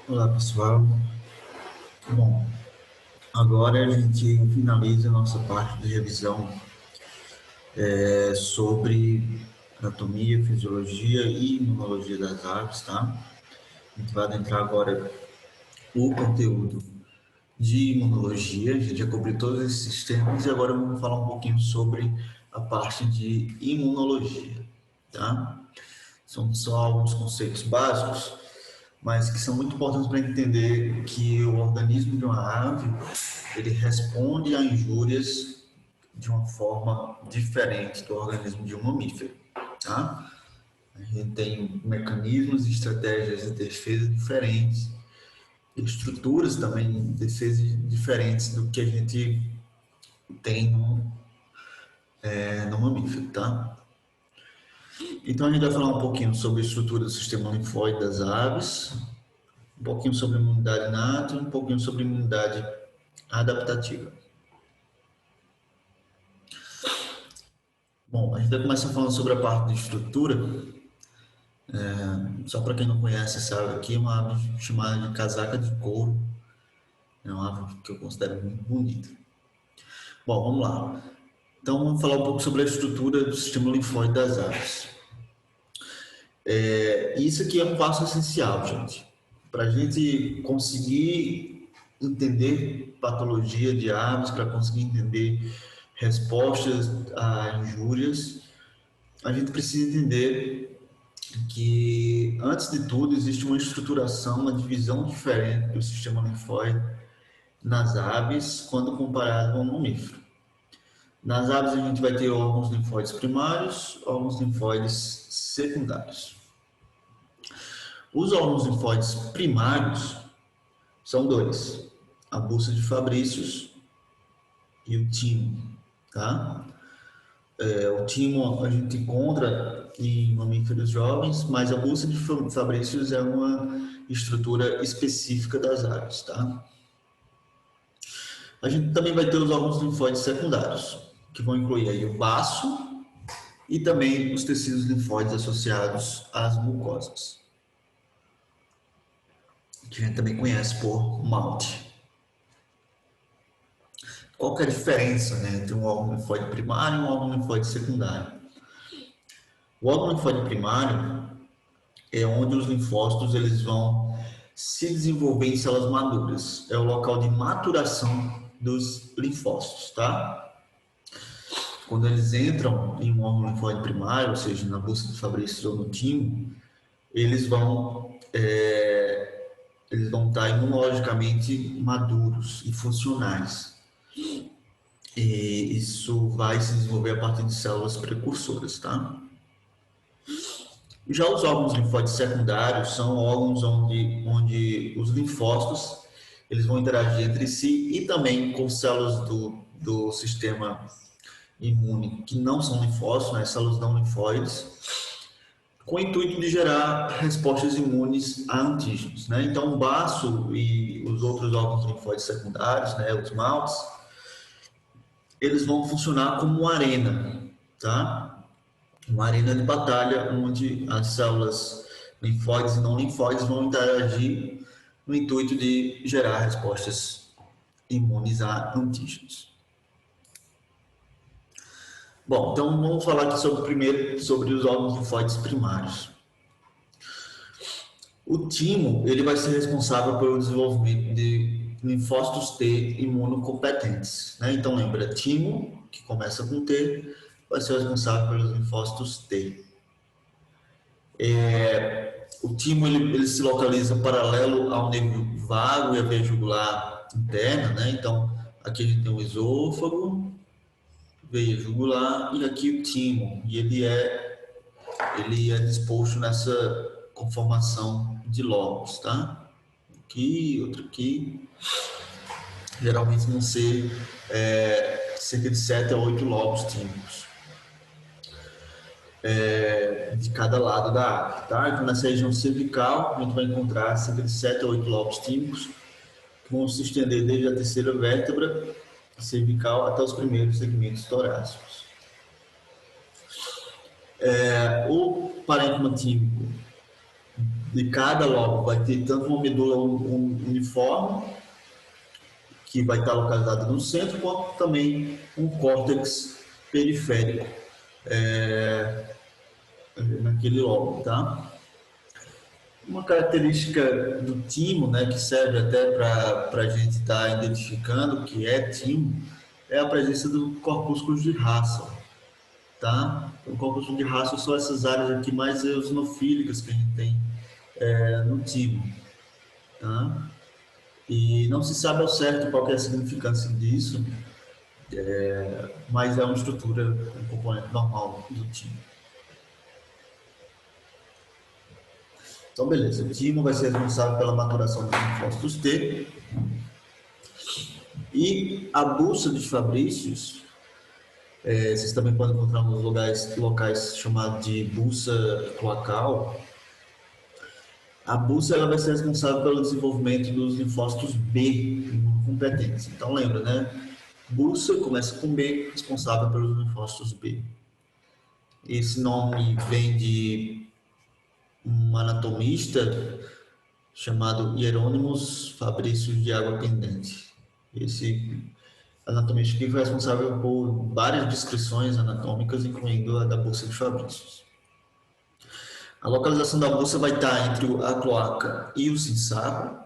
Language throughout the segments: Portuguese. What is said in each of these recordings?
Olá, pessoal. Bom, agora a gente finaliza a nossa parte de revisão sobre anatomia, fisiologia e imunologia das aves, tá? A gente vai adentrar agora o conteúdo de imunologia, a gente já cobriu todos esses sistemas e agora vamos falar um pouquinho sobre a parte de imunologia, tá? São só alguns conceitos básicos, mas que são muito importantes para entender que o organismo de uma ave ele responde a injúrias de uma forma diferente do organismo de um mamífero, tá? A gente tem mecanismos e estratégias de defesa diferentes, estruturas também de defesa diferentes do que a gente tem no mamífero, tá? Então a gente vai falar um pouquinho sobre a estrutura do sistema linfóide das aves, um pouquinho sobre imunidade inata e um pouquinho sobre imunidade adaptativa. Bom, a gente vai começar falando sobre a parte de estrutura. Só para quem não conhece essa ave aqui, é uma ave chamada de casaca de couro. É uma ave que eu considero muito bonita. Bom, vamos lá. Então vamos falar um pouco sobre a estrutura do sistema linfóide das aves. Isso aqui é um passo essencial, gente. Para a gente conseguir entender patologia de aves, para conseguir entender respostas a injúrias, a gente precisa entender que, antes de tudo, existe uma estruturação, uma divisão diferente do sistema linfóide nas aves quando comparado com o mamífero. Nas aves, a gente vai ter órgãos linfóides primários, órgãos linfóides secundários. Os órgãos linfóides primários são dois: a bolsa de Fabrícios e o timo, tá? O timo a gente encontra em mamíferos jovens, mas a bolsa de Fabrícios é uma estrutura específica das aves, tá? A gente também vai ter os órgãos linfóides secundários, que vão incluir aí o baço e também os tecidos linfóides associados às mucosas, que a gente também conhece por MALT. Qual que é a diferença, né, entre um órgão linfóide primário e um órgão linfóide secundário? O órgão linfóide primário é onde os linfócitos eles vão se desenvolver em células maduras. É o local de maturação dos linfócitos, tá? Quando eles entram em um órgão linfóide primário, ou seja, na bolsa de Fabrício ou no timo, eles vão estar imunologicamente maduros e funcionais. E isso vai se desenvolver a partir de células precursoras, tá? Já os órgãos linfóides secundários são órgãos onde os linfócitos eles vão interagir entre si e também com células do sistema imune que não são linfócitos, né, células não linfóides, com o intuito de gerar respostas imunes a antígenos, né? Então, o baço e os outros órgãos linfóides secundários, né, os MALTs, eles vão funcionar como uma arena, tá? Uma arena de batalha onde as células linfóides e não linfóides vão interagir no intuito de gerar respostas imunes a antígenos. Bom, então vamos falar aqui primeiro sobre os órgãos linfóides primários. O timo ele vai ser responsável pelo desenvolvimento de linfócitos T imunocompetentes, né? Então lembra, timo, que começa com T, vai ser responsável pelos linfócitos T. O timo ele se localiza paralelo ao nervo vago e à veia jugular interna, né? Então aqui a gente tem o esôfago, veia jugular e aqui o timo, e ele é disposto nessa conformação de lobos, tá? Aqui, outro aqui, geralmente vão ser cerca de 7 a 8 lobos tímicos de cada lado da ave, tá? Então nessa região cervical a gente vai encontrar cerca de 7 a 8 lobos tímicos que vão se estender desde a terceira vértebra cervical até os primeiros segmentos torácicos. O parênquima tímico de cada lobo vai ter tanto uma medula uniforme, que vai estar localizada no centro, quanto também um córtex periférico naquele lobo, tá? Uma característica do timo, né, que serve até para a gente estar identificando o que é timo, é a presença do corpúsculo de Russell, tá? O corpúsculo de Russell são essas áreas aqui mais eosinofílicas que a gente tem no timo, tá? E não se sabe ao certo qual é a significância disso, mas é uma estrutura, um componente normal do timo. Então, beleza. O timo vai ser responsável pela maturação dos linfócitos T. E a bolsa de Fabrícios, vocês também podem encontrar nos locais chamados de bolsa cloacal. A bolsa ela vai ser responsável pelo desenvolvimento dos linfócitos B competentes. Então, lembra, né? Bolsa começa com B, responsável pelos linfócitos B. Esse nome vem de um anatomista chamado Hieronymus Fabricius de Água Pendente. Esse anatomista aqui foi responsável por várias descrições anatômicas, incluindo a da bolsa de Fabrícius. A localização da bolsa vai estar entre a cloaca e o sinsacro.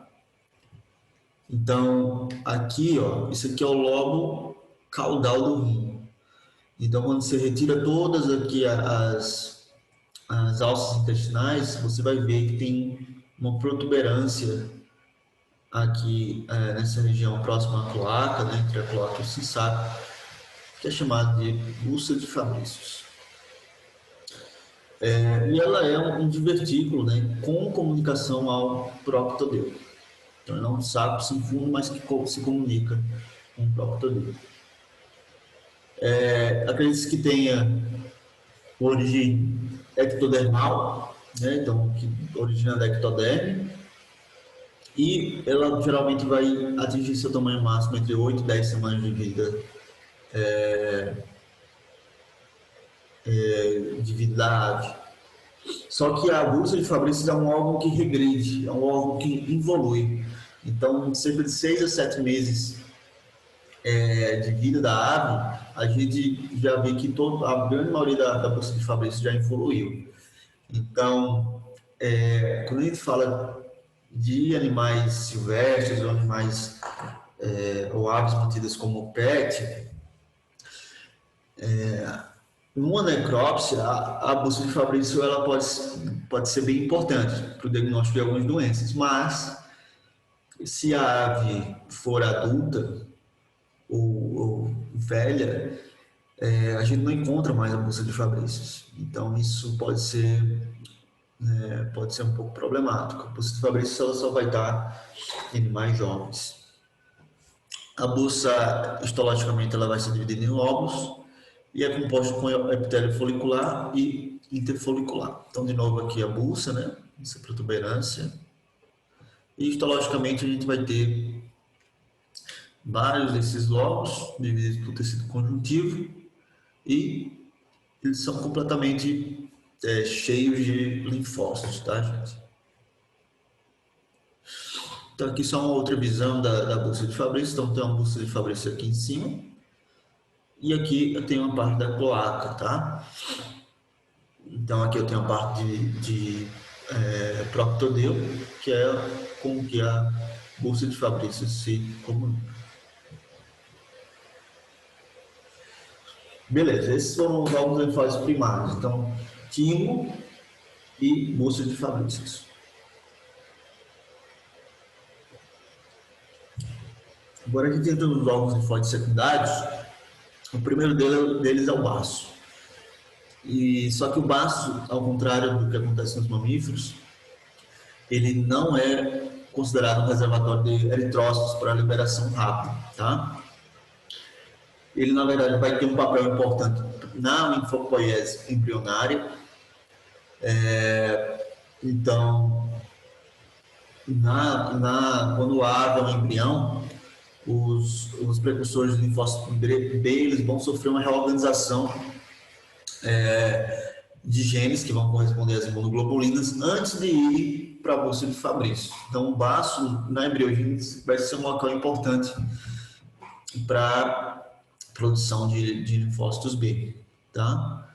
Então, aqui, ó, isso aqui é o lobo caudal do rim. Então, quando você retira todas aqui as alças intestinais, você vai ver que tem uma protuberância aqui nessa região próxima à cloaca, né, entre a cloaca e o sinsacro, que é chamada de bolsa de Fabrícius. E ela é um divertículo, né, com comunicação ao proctodeu. Então, ela é um saco sem fundo, mas que se comunica com o proctodeu. Acredita-se que tenha origem ectodermal, né, então que origina da ectoderme, e ela geralmente vai atingir seu tamanho máximo entre 8 e 10 semanas de vida da ave. Só que a bolsa de Fabrícius é um órgão que regride, é um órgão que involui. Então, cerca de 6 a 7 meses de vida da ave, a gente já vê que a grande maioria da bolsa de Fabrícius já evoluiu. Então, quando a gente fala de animais silvestres ou animais ou aves mantidas como pet, numa necrópsia, a bolsa de Fabrício ela pode ser bem importante para o diagnóstico de algumas doenças, mas se a ave for adulta ou velha, a gente não encontra mais a bolsa de Fabrício. Então, isso pode ser um pouco problemático. A bolsa de Fabrício ela só vai dar em animais jovens. A bolsa, histologicamente, ela vai ser dividida em lóbulos e é composta com epitélio folicular e interfolicular. Então, de novo, aqui a bolsa, né? Essa protuberância. E histologicamente a gente vai ter vários desses lóbulos divididos por tecido conjuntivo e eles são completamente cheios de linfócitos, tá, gente? Então, aqui só uma outra visão da bolsa de Fabrício. Então, tem uma bolsa de Fabrício aqui em cima. E aqui eu tenho uma parte da cloaca, tá? Então, aqui eu tenho a parte de proctodeu, que é com que a bolsa de Fabrício se comunica. Beleza, esses foram os órgãos linfócitos primários. Então, timo e bolsa de Fabrício. Agora aqui dentro dos órgãos linfóides secundários, o primeiro deles é o baço. Só que o baço, ao contrário do que acontece nos mamíferos, ele não é considerado um reservatório de eritrócitos para liberação rápida, tá? Ele, na verdade, vai ter um papel importante na linfopoiese embrionária. Então, quando a ave é um embrião, os precursores de linfócito B eles vão sofrer uma reorganização de genes que vão corresponder às imunoglobulinas antes de ir para a bolsa de Fabrício. Então, o baço na embriogênese vai ser um local importante para produção de linfócitos B, tá?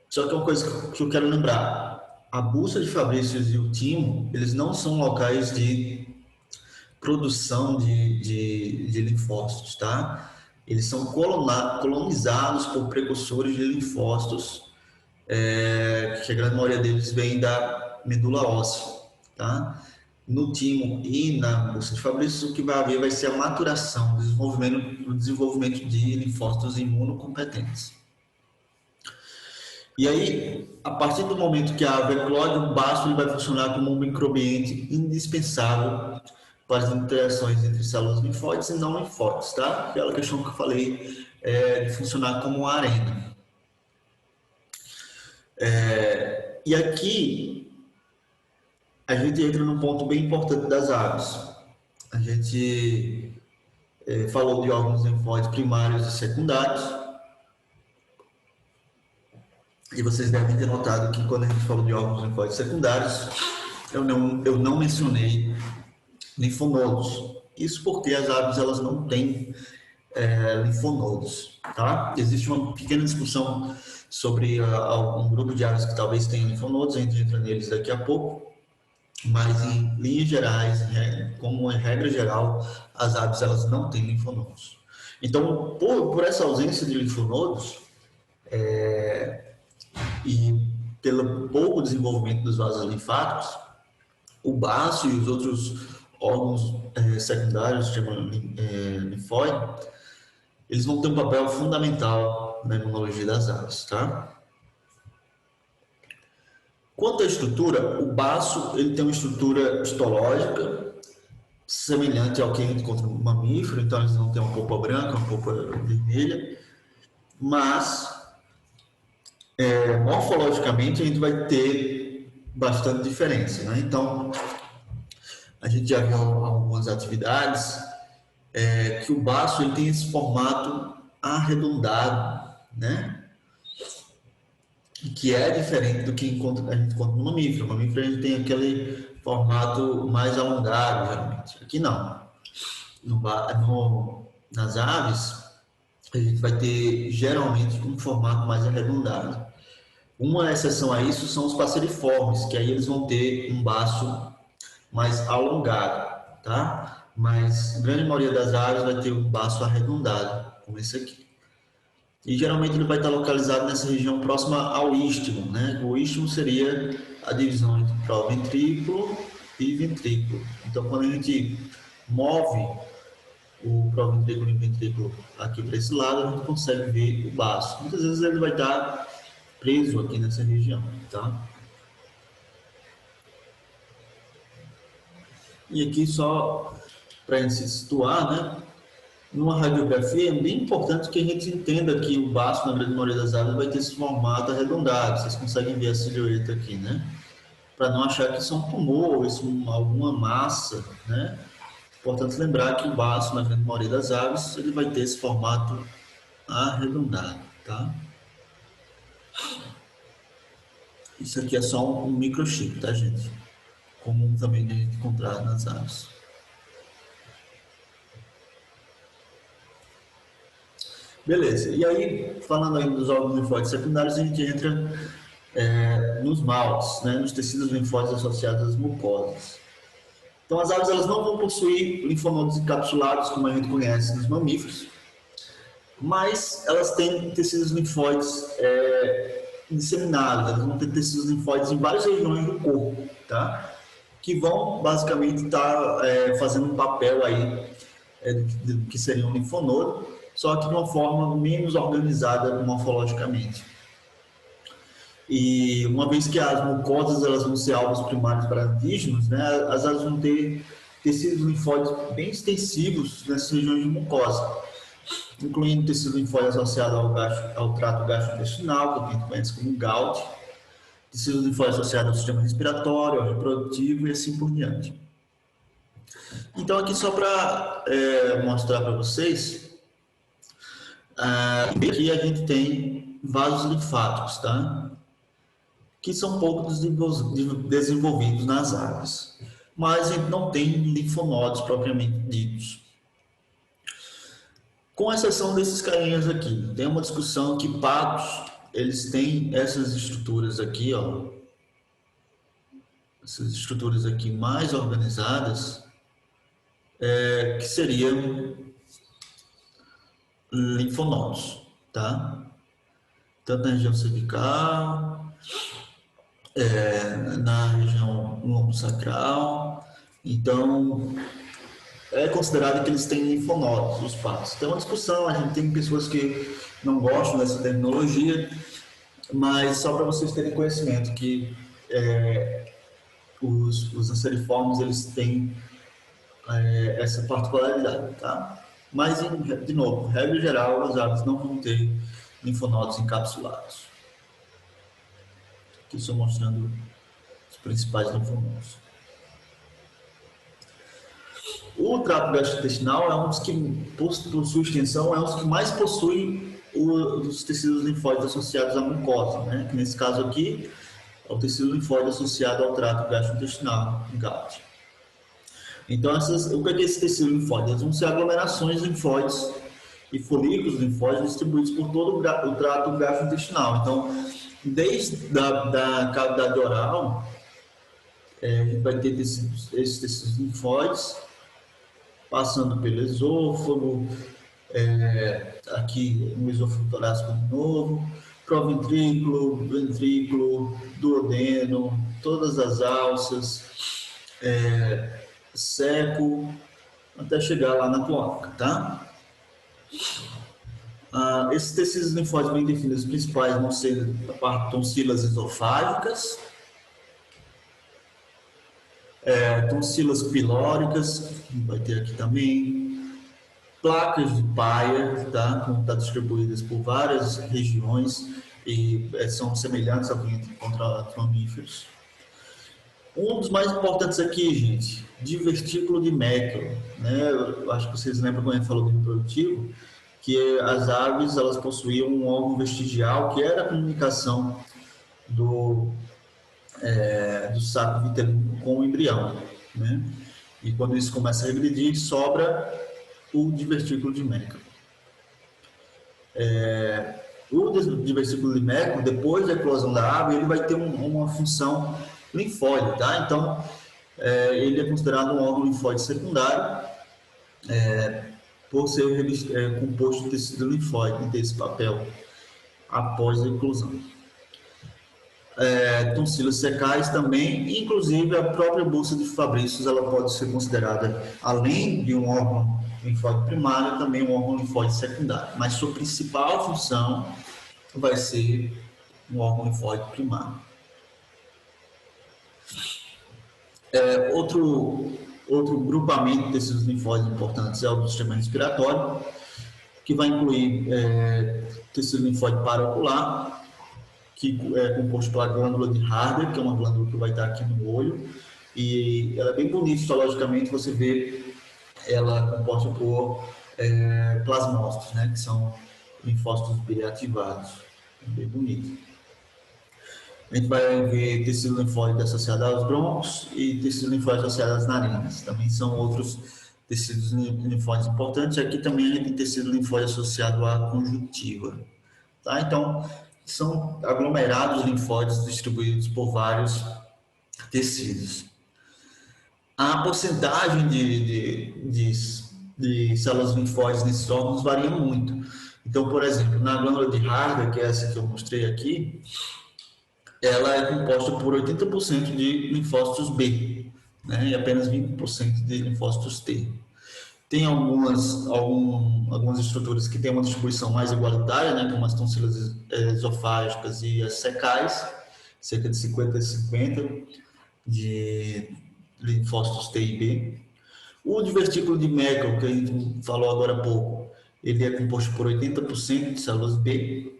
Só que é uma coisa que eu quero lembrar, a bolsa de Fabrício e o timo, eles não são locais de produção de linfócitos, tá? Eles são colonizados por precursores de linfócitos, que a grande maioria deles vem da medula óssea, tá? No timo e na bolsa de Fabrício, o que vai haver vai ser a maturação, o desenvolvimento de linfócitos imunocompetentes. E aí, a partir do momento que a ave eclode, o baço ele vai funcionar como um microambiente indispensável para as interações entre células linfóides e não linfóides, tá? Aquela questão que eu falei de funcionar como uma arena. E aqui a gente entra num ponto bem importante das aves. A gente falou de órgãos linfóides primários e secundários. E vocês devem ter notado que quando a gente falou de órgãos linfóides secundários, eu não mencionei linfonodos. Isso porque as aves elas não têm linfonodos, tá? Existe uma pequena discussão sobre um grupo de aves que talvez tenham linfonodos, a gente entra neles daqui a pouco, mas em linhas gerais, como em regra geral, as aves elas não têm linfonodos. Então, por essa ausência de linfonodos e pelo pouco desenvolvimento dos vasos linfáticos, o baço e os outros órgãos secundários, chamam linfóide, eles vão ter um papel fundamental na imunologia das aves, tá? Quanto à estrutura, o baço ele tem uma estrutura histológica semelhante ao que a gente encontra no mamífero, então eles não têm uma polpa branca, uma polpa vermelha, mas morfologicamente a gente vai ter bastante diferença, né? Então, a gente já viu algumas atividades que o baço ele tem esse formato arredondado, né? Que é diferente do que a gente encontra no mamífero. No mamífero a gente tem aquele formato mais alongado, geralmente. Aqui não. Nas aves, a gente vai ter geralmente um formato mais arredondado. Uma exceção a isso são os passeriformes, que aí eles vão ter um baço mais alongado, tá? Mas a grande maioria das aves vai ter um baço arredondado, como esse aqui. E geralmente ele vai estar localizado nessa região próxima ao istmo, né? O istmo seria a divisão entre proventrículo e ventrículo. Então, quando a gente move o proventrículo e o ventrículo aqui para esse lado, a gente consegue ver o baço. Muitas vezes ele vai estar preso aqui nessa região, tá? E aqui só para a gente se situar, né? Numa radiografia é bem importante que a gente entenda que o baço, na grande maioria das aves, vai ter esse formato arredondado. Vocês conseguem ver a silhueta aqui, né? Para não achar que isso é um tumor, isso é alguma massa, né? Importante lembrar que o baço, na grande maioria das aves, ele vai ter esse formato arredondado, tá? Isso aqui é só um microchip, tá, gente? Comum também de a gente encontrar nas aves. Beleza, e aí, falando aí dos órgãos linfóides secundários, a gente entra nos maltes, né, nos tecidos linfóides associados às mucosas. Então, as aves elas não vão possuir linfonodos encapsulados, como a gente conhece nos mamíferos, mas elas têm tecidos linfóides disseminados, elas vão ter tecidos linfóides em várias regiões do corpo, tá? Que vão basicamente estar fazendo um papel aí do que seria um linfonodo, só que de uma forma menos organizada morfologicamente. E uma vez que as mucosas elas vão ser alvos primários para antígenos, né, as aves vão ter tecidos linfóides bem extensivos nessas regiões de mucosa, incluindo tecido linfóide associado ao trato gastrointestinal, que a gente conhece como GALT, tecido linfóide associado ao sistema respiratório, ao reprodutivo e assim por diante. Então, aqui só para mostrar para vocês, aqui a gente tem vasos linfáticos, tá? Que são pouco desenvolvidos nas aves. Mas a gente não tem linfonodos propriamente ditos. Com exceção desses carinhas aqui. Tem uma discussão que patos, eles têm essas estruturas aqui, ó. Essas estruturas aqui mais organizadas, que seriam linfonodos, tá? Tanto na região cervical, na região lombosacral. Então, é considerado que eles têm linfonodos, os patos. Tem uma discussão, a gente tem pessoas que não gostam dessa terminologia, mas só para vocês terem conhecimento que os anseriformes, eles têm essa particularidade, tá? Mas, de novo, regra geral, as aves não vão ter linfonodos encapsulados. Aqui estou mostrando os principais linfonodos. O trato gastrointestinal é um dos que, por sua extensão, é um dos que mais possui os tecidos linfóides associados à mucosa, né? Que nesse caso aqui é o tecido linfóide associado ao trato gastrointestinal, GAT. Então, o que é esse tecido linfóide? Eles vão ser aglomerações linfóides e folículos linfóides distribuídos por todo o trato gastrointestinal. Então, desde da cavidade oral, a gente vai ter esses tecidos linfóides, passando pelo esôfago, aqui no esôfago torácico de novo, proventrículo, ventrículo, duodeno, todas as alças, seco, até chegar lá na cloaca, tá? Esses tecidos linfóides bem definidos, os principais vão ser a parte tonsilas esofágicas, tonsilas pilóricas, vai ter aqui também, placas de Peyer, tá? Como está distribuídas por várias regiões e são semelhantes ao que a gente encontra em mamíferos. Um dos mais importantes aqui, gente, divertículo de Meckel, né? Eu acho que vocês lembram quando a gente falou do reprodutivo, que as aves, elas possuíam um órgão vestigial que era a comunicação do saco vitelino com o embrião, né? E quando isso começa a regredir, sobra o divertículo de Meckel. O divertículo de Meckel, depois da eclosão da ave, ele vai ter uma função linfóide, tá? Então, ele é considerado um órgão linfóide secundário, por ser composto de tecido linfóide, e ter esse papel após a eclosão. Tonsilas secais também, inclusive a própria bolsa de Fabrícios, ela pode ser considerada, além de um órgão linfóide primário, também um órgão linfóide secundário, mas sua principal função vai ser um órgão linfóide primário. Outro grupamento desses linfóides importantes é o do sistema respiratório, que vai incluir tecido linfóide paraocular, que é composto pela glândula de Harder, que é uma glândula que vai estar aqui no olho, e ela é bem bonita histologicamente, você vê ela composta por plasmócitos, né, que são linfócitos B ativados, bem bonito. A gente vai ver tecido linfóide associado aos brônquios e tecido linfóide associado às narinas. Também são outros tecidos linfóides importantes. Aqui também a gente tem tecido linfóide associado à conjuntiva. Tá? Então, são aglomerados linfóides distribuídos por vários tecidos. A porcentagem de células linfóides nesses órgãos varia muito. Então, por exemplo, na glândula de Harder, que é essa que eu mostrei aqui, ela é composta por 80% de linfócitos B, né, e apenas 20% de linfócitos T. Tem algumas estruturas que têm uma distribuição mais igualitária, né, como as tonsilas esofágicas e as secais, cerca de 50 a 50 de linfócitos T e B. O divertículo de Meckel, que a gente falou agora há pouco, ele é composto por 80% de células B.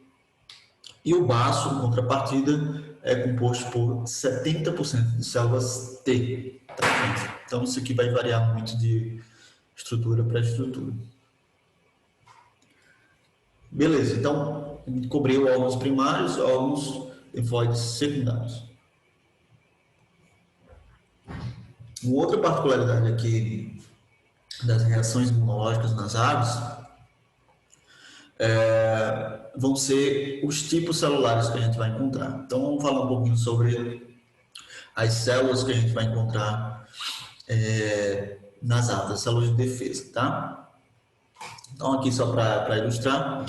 E o baço, em contrapartida, é composto por 70% de células T. Então, isso aqui vai variar muito de estrutura para estrutura. Beleza, então, cobriu órgãos primários, órgãos linfóides secundários. Uma outra particularidade aqui das reações imunológicas nas aves vão ser os tipos celulares que a gente vai encontrar. Então, vamos falar um pouquinho sobre as células que a gente vai encontrar nas aves, as células de defesa, tá? Então, aqui só para ilustrar,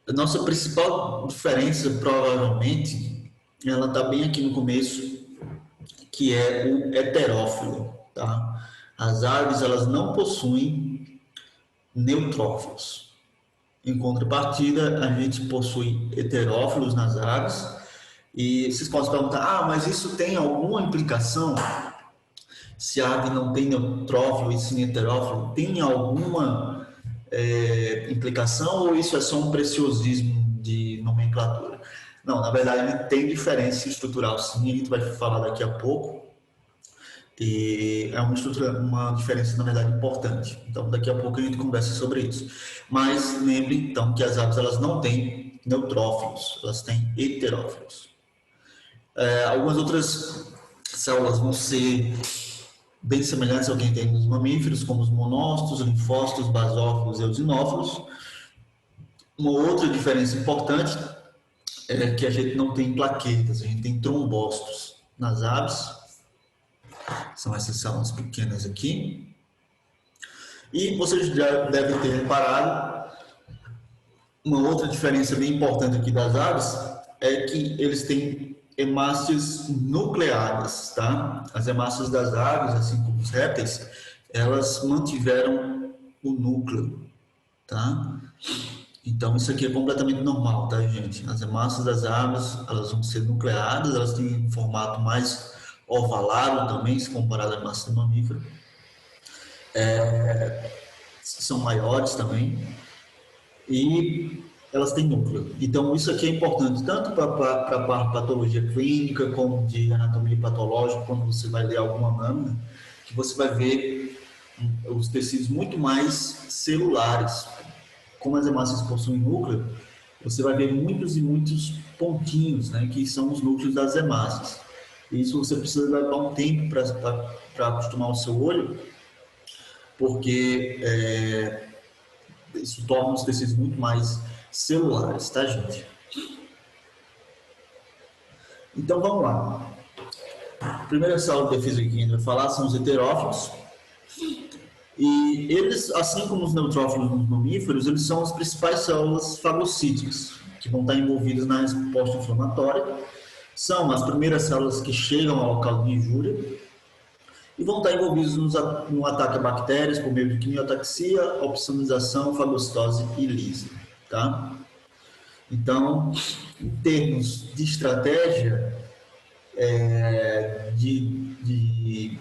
a nossa principal diferença, provavelmente, ela está bem aqui no começo, que é o heterófilo, tá? As aves, elas não possuem neutrófilos. Em contrapartida, a gente possui heterófilos nas aves, e vocês podem perguntar, mas isso tem alguma implicação? Se a ave não tem neutrófilo e sim heterófilo, tem alguma implicação ou isso é só um preciosismo de nomenclatura? Não, na verdade tem diferença estrutural sim, a gente vai falar daqui a pouco, e é uma diferença na verdade importante, então daqui a pouco a gente conversa sobre isso. Mas lembre então que as aves elas não têm neutrófilos, elas têm heterófilos. Algumas outras células vão ser bem semelhantes ao que a gente tem nos mamíferos, como os monócitos, linfócitos, basófilos e eosinófilos. Uma outra diferença importante é que a gente não tem plaquetas, a gente tem trombócitos nas aves. São essas células pequenas aqui. E vocês já devem ter reparado, uma outra diferença bem importante aqui das aves é que eles têm hemácias nucleadas, tá? As hemácias das aves, assim como os répteis, elas mantiveram o núcleo, tá? Então, isso aqui é completamente normal, tá, gente? As hemácias das aves, elas vão ser nucleadas, elas têm um formato mais ovalado também, se comparado à hemácia do mamífero. São maiores também. E elas têm núcleo. Então, isso aqui é importante tanto para a patologia clínica, como de anatomia patológica, quando você vai ler alguma lâmina, que você vai ver os tecidos muito mais celulares. Como as hemácias possuem núcleo, você vai ver muitos e muitos pontinhos, né, que são os núcleos das hemácias. Isso você precisa levar um tempo para acostumar o seu olho, porque isso torna os tecidos muito mais celulares, tá, gente? Então, vamos lá. A primeira célula de defesa que a gente vai falar são os heterófilos. E eles, assim como os neutrófilos nos mamíferos, eles são as principais células fagocíticas, que vão estar envolvidas na resposta inflamatória. São as primeiras células que chegam ao local de injúria e vão estar envolvidos no ataque a bactérias por meio de quimiotaxia, opsonização, fagocitose e lise, tá? Então, em termos de estratégia de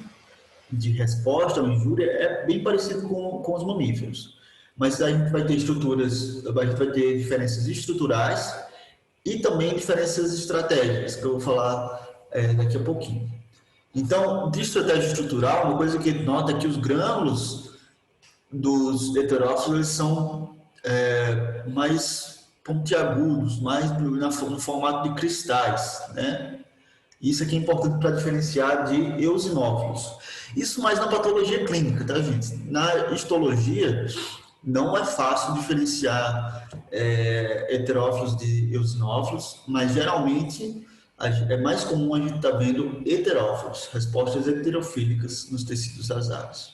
resposta à injúria, é bem parecido com os mamíferos, mas a gente vai ter diferenças estruturais e também diferenças estratégicas, que eu vou falar daqui a pouquinho. Então, de estratégia estrutural, uma coisa que a gente nota é que os grânulos dos heterófilos são mais pontiagudos, mais no formato de cristais, né? Isso aqui é importante para diferenciar de eosinófilos. Isso mais na patologia clínica, tá, gente? Na histologia, não é fácil diferenciar heterófilos de eosinófilos, mas geralmente é mais comum a gente estar vendo heterófilos, respostas heterofílicas nos tecidos das aves.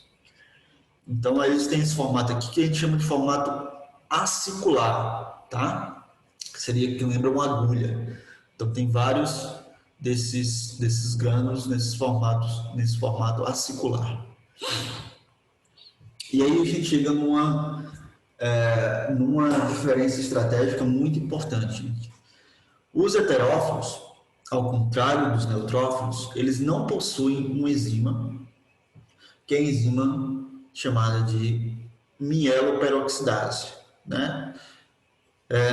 Então, aí eles têm esse formato aqui que a gente chama de formato acicular, tá? Que seria que lembra uma agulha. Então, tem vários desses grânulos nesse formato acicular. E aí a gente chega numa diferença estratégica muito importante. Os heterófilos, ao contrário dos neutrófilos, eles não possuem uma enzima, que é a enzima chamada de mieloperoxidase, né?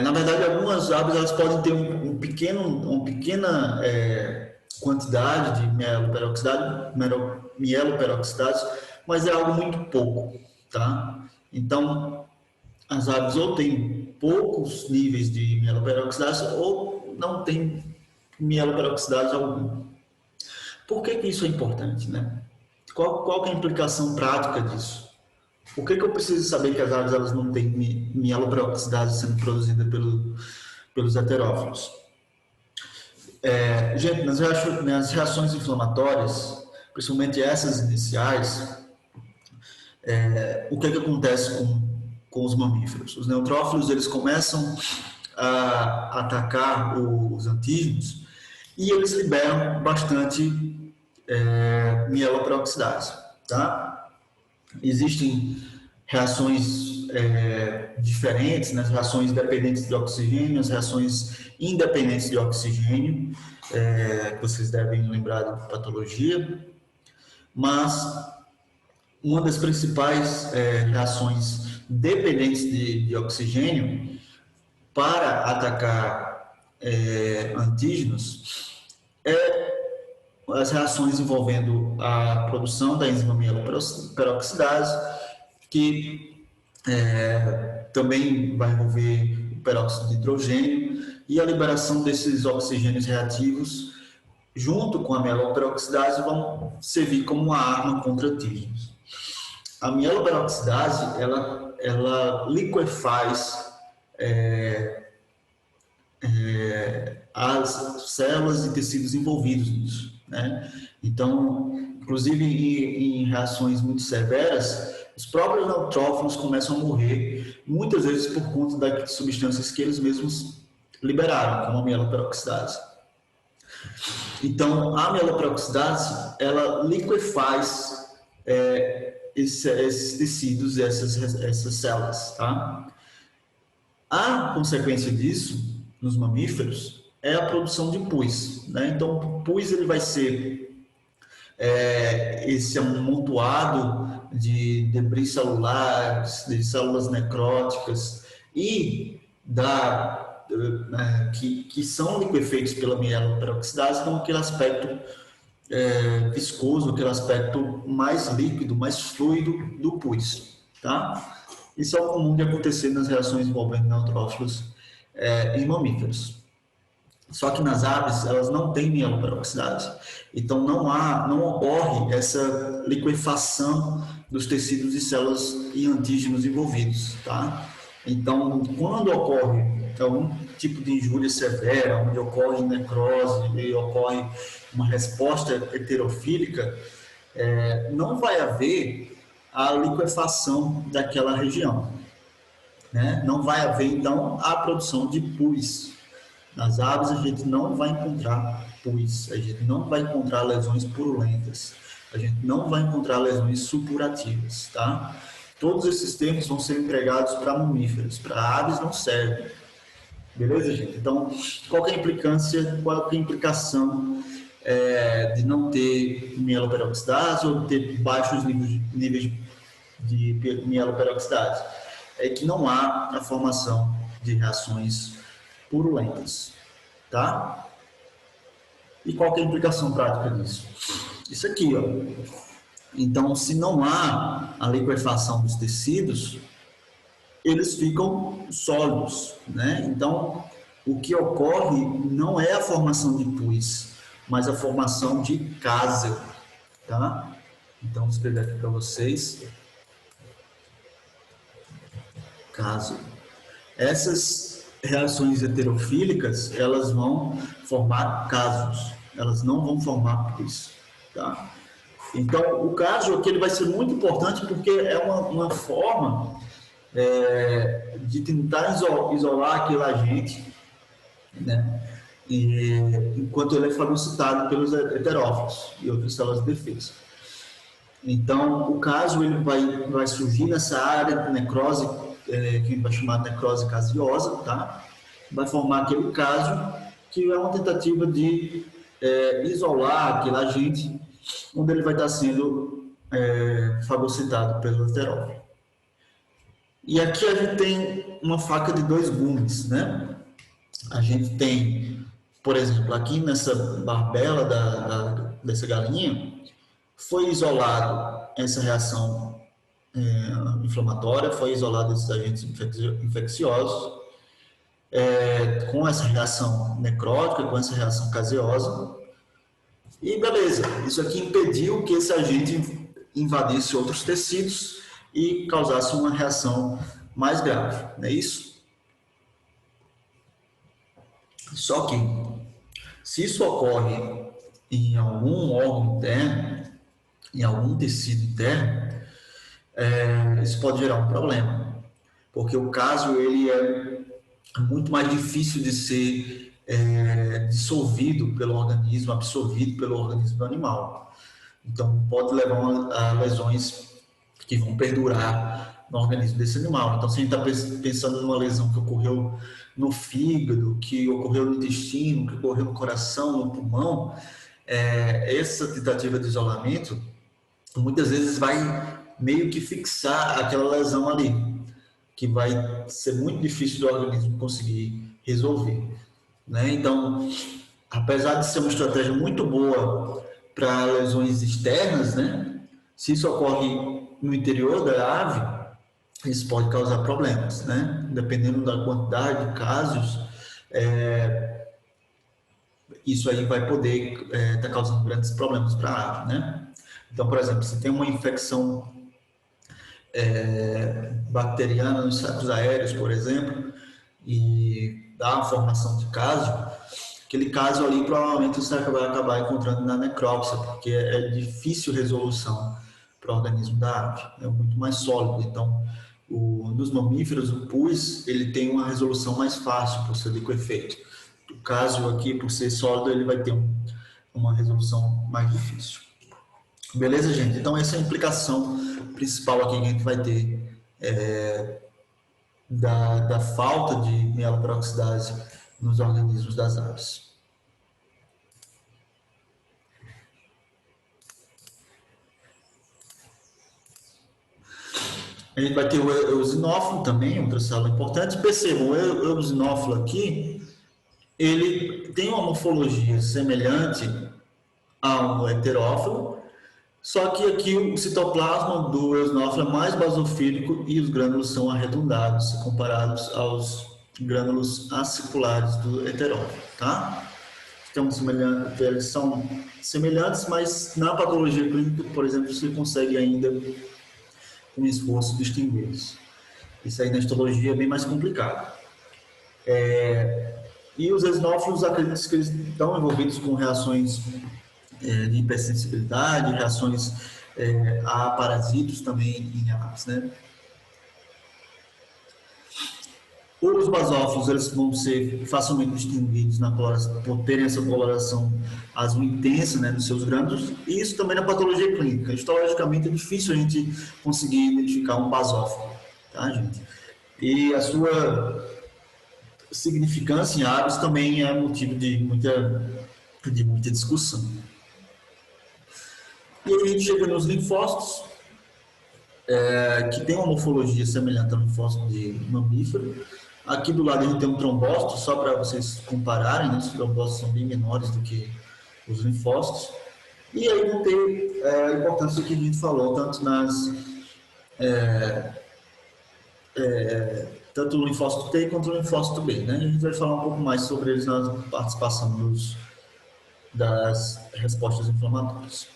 Na verdade, algumas aves elas podem ter uma pequena quantidade de mieloperoxidase, mas é algo muito pouco, tá? Então, as aves ou têm poucos níveis de mieloperoxidase ou não tem mieloperoxidase alguma. Por que isso é importante, né? Qual que é a implicação prática disso? Por que eu preciso saber que as aves elas não têm mieloperoxidase sendo produzida pelos heterófilos? Gente, nas reações inflamatórias, principalmente essas iniciais, o que acontece com os mamíferos? Os neutrófilos eles começam a atacar os antígenos e eles liberam bastante mieloperoxidase, tá? Existem reações diferentes, né? Reações dependentes de oxigênio, as reações independentes de oxigênio, que vocês devem lembrar da patologia, mas uma das principais reações dependentes de oxigênio para atacar antígenos é as reações envolvendo a produção da enzima mieloperoxidase, que também vai envolver o peróxido de hidrogênio e a liberação desses oxigênios reativos junto com a mieloperoxidase vão servir como uma arma contra antígenos. A mieloperoxidase ela liquefaz as células e tecidos envolvidos nisso, né? Então, inclusive em reações muito severas, os próprios neutrófilos começam a morrer, muitas vezes por conta das substâncias que eles mesmos liberaram, como a mieloperoxidase. Então, a mieloperoxidase, ela liquefaz esses tecidos, essas células, tá? A consequência disso, nos mamíferos, é a produção de pus, né? Então, o pus ele vai ser esse amontoado de debris celulares, de células necróticas e que são liquefeitos pela mieloperoxidase, então aquele aspecto viscoso, aquele aspecto mais líquido, mais fluido do pus, tá? Isso é o comum de acontecer nas reações envolvendo neutrófilos em mamíferos. Só que nas aves, elas não têm mieloperoxidase. Então, não ocorre essa liquefação dos tecidos e células e antígenos envolvidos, tá? Então, quando ocorre algum tipo de injúria severa, onde ocorre necrose e ocorre uma resposta heterofílica, não vai haver a liquefação daquela região, né? Não vai haver, então, a produção de pus. Nas aves, a gente não vai encontrar pus, a gente não vai encontrar lesões purulentas, a gente não vai encontrar lesões supurativas, tá? Todos esses termos vão ser empregados para mamíferos, para aves não servem. Beleza, gente? Então, qual é a implicância, qual é a implicação de não ter mieloperoxidase ou de ter baixos níveis de mieloperoxidase? É que não há a formação de reações purulentas, tá? E qual é a implicação prática disso? Isso aqui, ó. Então, se não há a liquefação dos tecidos, eles ficam sólidos, né? Então, o que ocorre não é a formação de pus, mas a formação de cásium, tá? Então, vou escrever aqui para vocês. Cásium. Essas reações heterofílicas, elas vão formar cásios, elas não vão formar pus, tá? Então, o cásio aqui ele vai ser muito importante porque é uma forma de tentar isolar aquele agente, né? Enquanto ele é fagocitado pelos heterófilos e outras células de defesa. Então, o cásio ele vai surgir nessa área de necrose, que a gente vai chamar de necrose caseosa, tá? Vai formar aquele cásio, que é uma tentativa de isolar aquele agente, onde ele vai estar sendo fagocitado pelo heterófilo. E aqui a gente tem uma faca de dois gumes, né? A gente tem, por exemplo, aqui nessa barbela dessa galinha, foi isolado essa reação inflamatória, foi isolado esses agentes infecciosos, com essa reação necrótica, com essa reação caseosa, e beleza, isso aqui impediu que esse agente invadisse outros tecidos e causasse uma reação mais grave, não é isso? Só que, se isso ocorre em algum órgão interno, em algum tecido interno, isso pode gerar um problema, porque o caso ele é muito mais difícil de ser dissolvido pelo organismo, absorvido pelo organismo do animal. Então, pode levar a lesões que vão perdurar no organismo desse animal. Então, se a gente está pensando numa lesão que ocorreu no fígado, que ocorreu no intestino, que ocorreu no coração, no pulmão, essa tentativa de isolamento muitas vezes vai meio que fixar aquela lesão ali, que vai ser muito difícil do organismo conseguir resolver, né? Então, apesar de ser uma estratégia muito boa para lesões externas, né? Se isso ocorre no interior da ave, isso pode causar problemas, né? Dependendo da quantidade de casos, isso aí vai poder estar causando grandes problemas para a ave, né? Então, por exemplo, se tem uma infecção bacteriana nos sacos aéreos, por exemplo, e dá uma formação de caso, aquele caso ali provavelmente você vai acabar encontrando na necrópsia, porque é difícil resolução para o organismo da ave, é muito mais sólido. Então, nos mamíferos, o pus ele tem uma resolução mais fácil por ser liquefeito. O caso aqui, por ser sólido, ele vai ter uma resolução mais difícil. Beleza, gente? Então, essa é a implicação principal aqui que a gente vai ter da falta de mieloperoxidase nos organismos das aves. A gente vai ter o eosinófilo também, outra célula importante. Percebam, o eosinófilo aqui, ele tem uma morfologia semelhante ao heterófilo, só que aqui o citoplasma do eosinófilo é mais basofílico e os grânulos são arredondados, comparados aos grânulos aciculares do heterófilo, tá? Eles são semelhantes, mas na patologia clínica, por exemplo, você consegue ainda com esforço distingui-los. Isso aí na histologia é bem mais complicado. E os eosinófilos, acredito que eles estão envolvidos com reações de hipersensibilidade, reações a parasitos também em aves, né? Os basófilos eles vão ser facilmente distinguidos por terem essa coloração azul intensa, né, nos seus grânulos, e isso também na patologia clínica. Histologicamente é difícil a gente conseguir identificar um basófilo, tá, gente? E a sua significância em aves também é motivo de muita discussão. E aí a gente chega nos linfócitos, que tem uma morfologia semelhante ao linfócito de mamífero. Aqui do lado a gente tem um trombócito, só para vocês compararem, né? Os trombócitos são bem menores do que os linfócitos. E aí vão ter a importância que a gente falou, tanto o linfócito T quanto o linfócito B, né? A gente vai falar um pouco mais sobre eles na participação das respostas inflamatórias.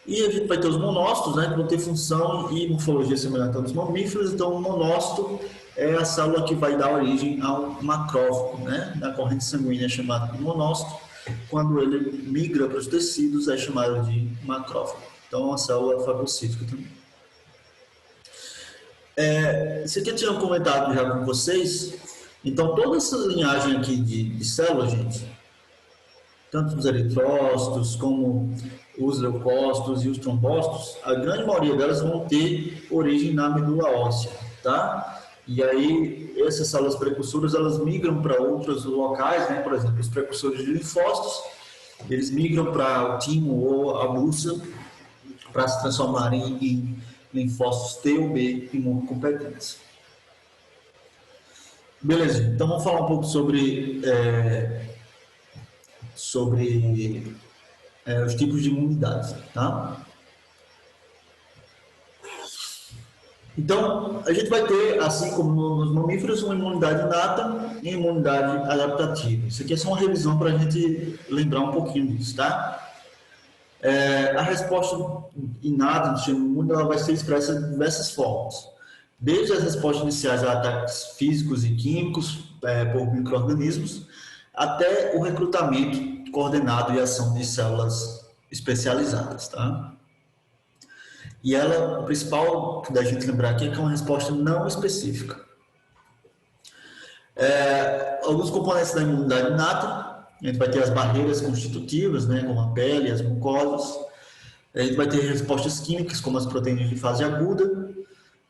E a gente vai ter os monócitos, né, que vão ter função e morfologia semelhante aos mamíferos. Então, o monócito é a célula que vai dar origem ao macrófago, né? Na corrente sanguínea é chamado de monócito. Quando ele migra para os tecidos, é chamado de macrófago. Então, é uma célula fagocítica também. Isso aqui eu tinha comentado já com vocês. Então, toda essa linhagem aqui de células, gente, tanto os eritrócitos como os leucócitos e os trombócitos, a grande maioria delas vão ter origem na medula óssea, tá? E aí, essas células precursoras, elas migram para outros locais, né? Por exemplo, os precursores de linfócitos, eles migram para o timo ou a bursa para se transformarem em linfócitos T ou B imunocompetentes. Beleza, então vamos falar um pouco sobre os tipos de imunidade, tá? Então, a gente vai ter, assim como nos mamíferos, uma imunidade inata e imunidade adaptativa. Isso aqui é só uma revisão para a gente lembrar um pouquinho disso, tá? A resposta inata do sistema imune ela vai ser expressa de diversas formas. Desde as respostas iniciais a ataques físicos e químicos por micro-organismos, até o recrutamento coordenado e ação de células especializadas, tá? E ela, o principal da gente lembrar aqui é que é uma resposta não específica. Alguns componentes da imunidade inata, a gente vai ter as barreiras constitutivas, né, como a pele, as mucosas. A gente vai ter respostas químicas, como as proteínas de fase aguda,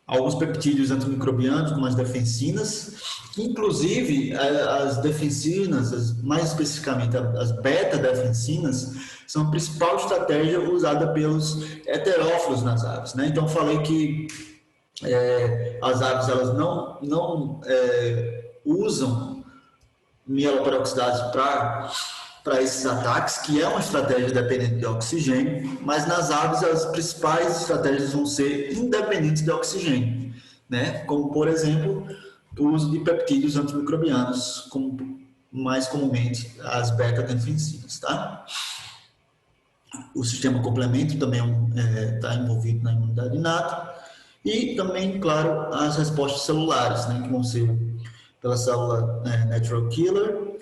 alguns peptídeos antimicrobianos, como as defensinas, inclusive as defensinas, mais especificamente as beta-defensinas, são a principal estratégia usada pelos heterófilos nas aves, né? Então, eu falei que as aves elas não usam mieloperoxidase para esses ataques, que é uma estratégia dependente de oxigênio, mas nas aves as principais estratégias vão ser independentes de oxigênio, né? Como, por exemplo, o uso de peptídeos antimicrobianos, como mais comumente as beta-defensinas, tá? O sistema complemento também está envolvido na imunidade inata e também, claro, as respostas celulares, né, que vão ser pela célula natural killer,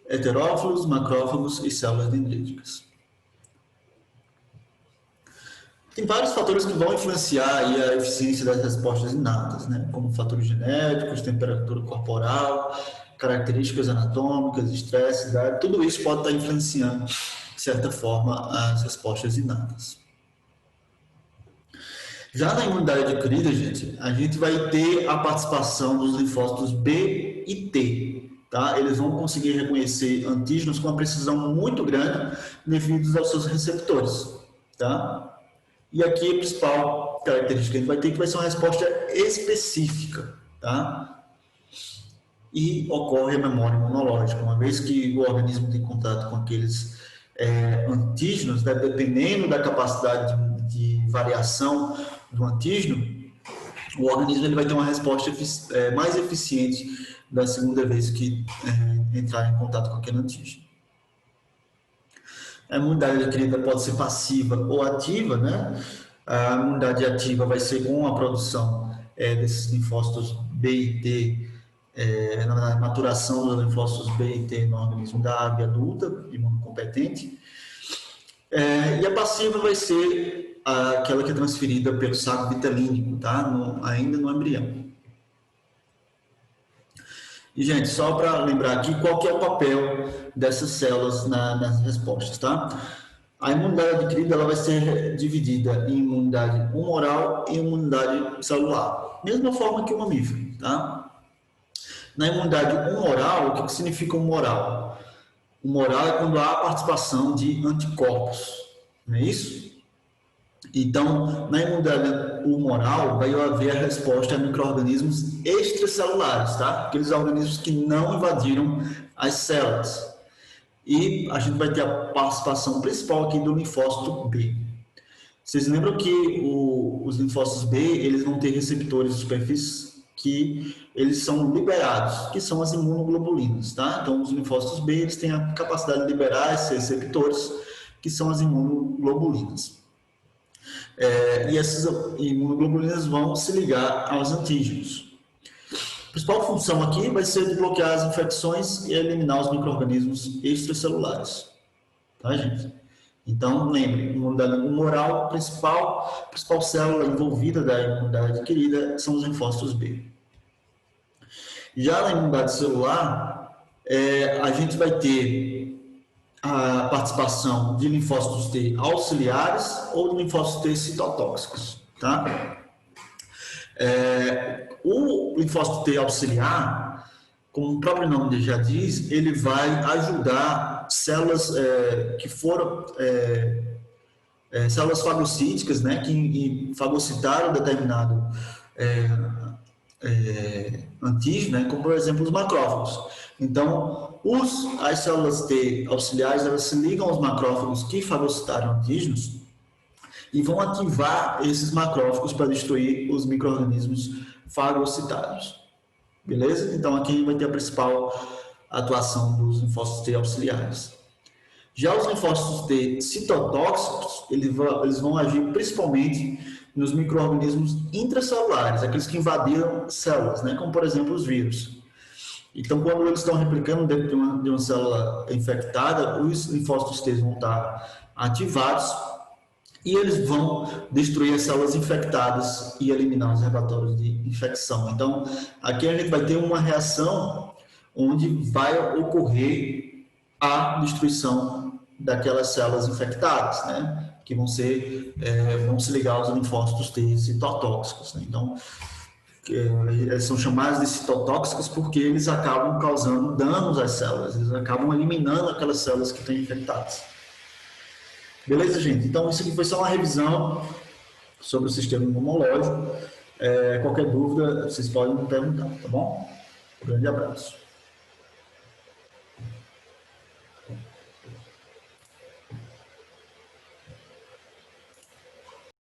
heterófilos, macrófagos e células dendríticas. Tem vários fatores que vão influenciar aí a eficiência das respostas inatas, né? Como fatores genéticos, temperatura corporal, características anatômicas, estresse, idade, tudo isso pode estar influenciando, de certa forma, as respostas inatas. Já na imunidade adquirida, gente, a gente vai ter a participação dos linfócitos B e T, tá? Eles vão conseguir reconhecer antígenos com uma precisão muito grande devido aos seus receptores, tá? E aqui a principal característica que a gente vai ter que vai ser uma resposta específica, tá? E ocorre a memória imunológica, uma vez que o organismo tem contato com aqueles antígenos, né, dependendo da capacidade de variação do antígeno, o organismo ele vai ter uma resposta mais eficiente da segunda vez que entrar em contato com aquele antígeno. A imunidade adquirida pode ser passiva ou ativa, né? A imunidade ativa vai ser com a produção desses linfócitos B e T, na maturação dos linfócitos B e T no organismo da ave adulta, imunocompetente. E a passiva vai ser aquela que é transferida pelo saco vitalínico, tá? Ainda no embrião. E, gente, só para lembrar aqui qual que é o papel dessas células nas respostas, tá? A imunidade adquirida ela vai ser dividida em imunidade humoral e imunidade celular. Mesma forma que o mamífero, tá? Na imunidade humoral, o que significa humoral? Humoral é quando há a participação de anticorpos, não é isso? Então, na imunidade humoral, vai haver a resposta a micro-organismos extracelulares, tá? Aqueles organismos que não invadiram as células. E a gente vai ter a participação principal aqui do linfócito B. Vocês lembram que os linfócitos B, eles vão ter receptores de superfície que eles são liberados, que são as imunoglobulinas, tá? Então, os linfócitos B, eles têm a capacidade de liberar esses receptores, que são as imunoglobulinas. E essas imunoglobulinas vão se ligar aos antígenos. A principal função aqui vai ser de bloquear as infecções e eliminar os micro-organismos extracelulares. Tá, gente? Então, lembre, imunidade humoral, a principal célula envolvida da imunidade adquirida são os linfócitos B. Já na imunidade celular, a gente vai ter a participação de linfócitos T auxiliares ou de linfócitos T citotóxicos, tá? O linfócito T auxiliar, como o próprio nome já diz, ele vai ajudar células que foram células fagocíticas, né, que fagocitaram determinado antígeno, né, como por exemplo os macrófagos. Então, as células T auxiliares, elas se ligam aos macrófagos que fagocitaram antígenos e vão ativar esses macrófagos para destruir os micro-organismos fagocitados. Beleza? Então aqui vai ter a principal atuação dos linfócitos T auxiliares. Já os linfócitos T citotóxicos, eles vão agir principalmente nos micro-organismos intracelulares, aqueles que invadiram células, né? Como por exemplo os vírus. Então, quando eles estão replicando dentro de uma célula infectada, os linfócitos T vão estar ativados e eles vão destruir as células infectadas e eliminar os reservatórios de infecção. Então, aqui a gente vai ter uma reação onde vai ocorrer a destruição daquelas células infectadas, né? Que vão se ligar aos linfócitos T citotóxicos, né? Então, eles são chamados de citotóxicos porque eles acabam causando danos às células, eles acabam eliminando aquelas células que estão infectadas. Beleza, gente? Então, isso aqui foi só uma revisão sobre o sistema imunológico. Qualquer dúvida, vocês podem me perguntar, tá bom? Um grande abraço.